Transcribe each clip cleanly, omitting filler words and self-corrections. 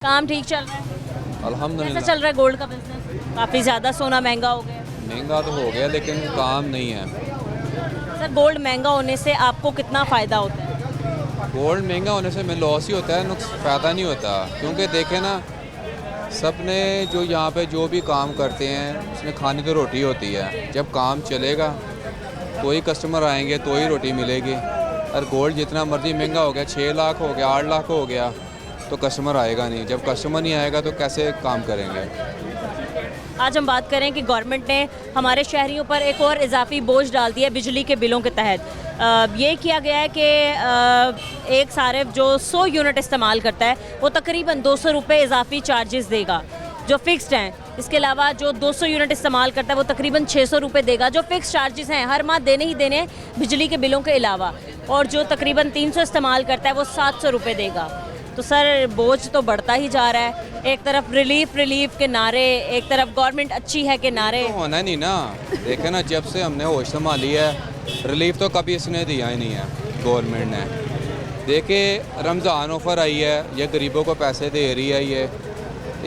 काम ठीक चल रहा है? अल्हम्दुलिल्लाह। कैसा चल रहा है गोल्ड का बिजनेस? काफ़ी ज़्यादा सोना महंगा हो गया है। महंगा तो हो गया लेकिन काम नहीं है। सर गोल्ड महंगा होने से आपको कितना फ़ायदा होता है? गोल्ड महंगा होने से हमें लॉस ही होता है, फ़ायदा नहीं होता। क्योंकि देखें ना, सबने जो यहाँ पे जो भी काम करते हैं उसमें खानी तो रोटी होती है। जब काम चलेगा तो ही कस्टमर आएंगे, तो ही रोटी मिलेगी। और गोल्ड जितना मर्ज़ी महंगा हो गया, 6 लाख हो गया, 8 लाख हो गया, तो कस्टमर आएगा नहीं। जब कस्टमर नहीं आएगा तो कैसे काम करेंगे। आज हम बात करें कि गवर्नमेंट ने हमारे शहरियों पर एक और इजाफी बोझ डाल दिया बिजली के बिलों के तहत। ये किया गया है कि एक सारिफ जो 100 यूनिट इस्तेमाल करता है वो तकरीबन 200 रुपये इजाफी चार्जेस देगा जो फिक्स्ड हैं। इसके अलावा जो 200 यूनिट इस्तेमाल करता है वो तकरीबन 600 रुपये देगा जो फिक्स चार्जेस हैं, हर माह देने ही देने हैं बिजली के बिलों के अलावा। और जो तकरीबन 300 इस्तेमाल करता है वो 700 रुपये देगा। तो सर बोझ तो बढ़ता ही जा रहा है। एक तरफ रिलीफ के नारे, एक तरफ गवर्नमेंट अच्छी है के नारे। तो होना नहीं ना। देखे ना, जब से हमने होश संभाली है रिलीफ तो कभी इसने दिया ही नहीं है गवर्नमेंट ने। देखे रमज़ान ऑफ़र आई है, ये गरीबों को पैसे दे रही है। ये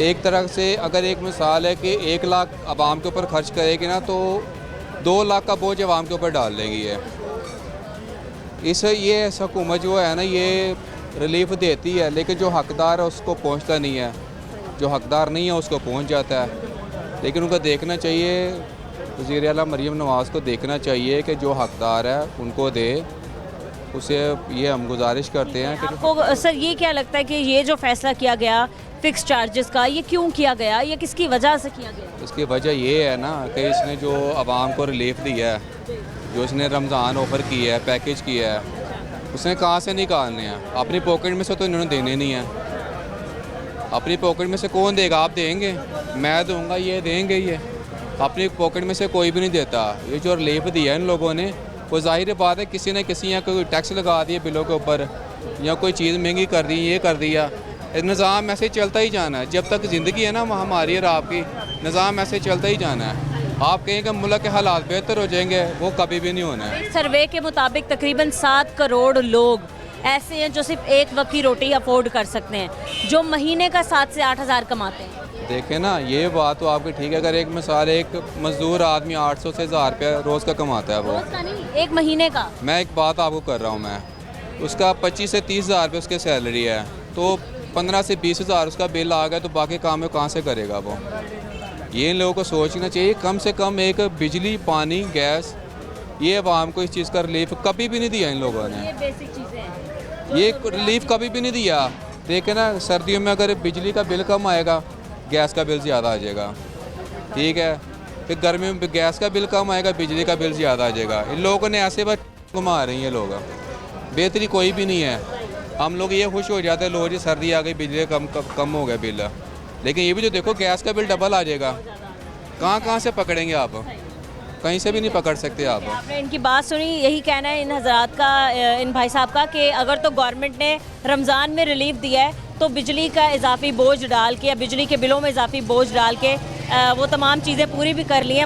एक तरह से अगर एक मिसाल है कि 1 लाख आवाम के ऊपर खर्च करेगी ना तो 2 लाख का बोझ आवाम के ऊपर डाल देगी। ये हुकूमत जो है ना, ये रिलीफ देती है लेकिन जो हकदार है उसको पहुंचता नहीं है, जो हकदार नहीं है उसको पहुंच जाता है। लेकिन उनको देखना चाहिए, वज़ीर आला मरीम नवाज़ को देखना चाहिए कि जो हकदार है उनको दे। उसे ये हम गुजारिश करते हैं कि आपको सर ये क्या लगता है कि ये जो फैसला किया गया फिक्स चार्जेस का, ये क्यों किया गया? ये किसकी वजह से किया गया? इसकी वजह ये है ना कि इसने जो आवाम को रिलीफ दिया है, जो इसने रमज़ान ऑफ़र किया है, पैकेज किया है, उसने कहाँ से निकालने हैं? अपनी पॉकेट में से तो इन्होंने देने नहीं हैं। अपनी पॉकेट में से कौन देगा? आप देंगे? मैं दूंगा? ये देंगे? ये अपनी पॉकेट में से कोई भी नहीं देता। ये जो रिलीफ दिया है इन लोगों ने, वो जाहिर बात है किसी न किसी यहाँ कोई टैक्स लगा दिए बिलों के ऊपर, या कोई चीज़ महंगी कर दी, ये कर दिया। निज़ाम ऐसे चलता ही जाना है जब तक ज़िंदगी है ना हमारी और आपकी। निज़ाम ऐसे चलता ही जाना है। आप कहें कि मुल्क के हालात बेहतर हो जाएंगे, वो कभी भी नहीं होना है। सर्वे के मुताबिक तकरीबन 7 करोड़ लोग ऐसे हैं जो सिर्फ एक वक्त की रोटी अफोर्ड कर सकते हैं, जो महीने का 7 से 8 हज़ार कमाते हैं। देखें ना, ये बात तो आपकी ठीक है। अगर एक मिसाल, एक मजदूर आदमी 800 से 1000 रुपया रोज़ का कमाता है, वो रोज़ का नहीं, एक महीने का। मैं एक बात आपको कर रहा हूँ, मैं उसका 25 से 30 हज़ार रुपये उसकी सैलरी है, तो 15 से 20 हज़ार उसका बिल आ गया, तो बाकी काम में कहाँ से करेगा वो? ये इन लोगों को सोचना चाहिए। कम से कम एक बिजली, पानी, गैस, ये आवाम को इस चीज़ का रिलीफ कभी भी नहीं दिया इन लोगों ने। ये बेसिक चीज़ें हैं। ये रिलीफ कभी भी नहीं दिया। देखें ना, सर्दियों में अगर बिजली का बिल कम आएगा, गैस का बिल ज़्यादा आ जाएगा, ठीक है। फिर गर्मियों में गैस का बिल कम आएगा, बिजली का बिल ज़्यादा आ जाएगा। इन लोगों ने ऐसे बस घुमा रही हैं लोग, बेहतरी कोई भी नहीं है। हम लोग ये खुश हो जाते हैं, लो जी सर्दी आ गई, बिजली कम हो गया बिल। लेकिन ये भी जो देखो, गैस का बिल डबल आ जाएगा। कहाँ से पकड़ेंगे आप? कहीं से भी नहीं पकड़ सकते आप। आपने इनकी बात सुनी, यही कहना है इन हजरात का, इन भाई साहब का, कि अगर तो गवर्नमेंट ने रमज़ान में रिलीफ दिया है तो बिजली का इजाफी बोझ डाल के या बिजली के बिलों में इजाफी बोझ डाल के वो तमाम चीज़ें पूरी भी कर ली हैं।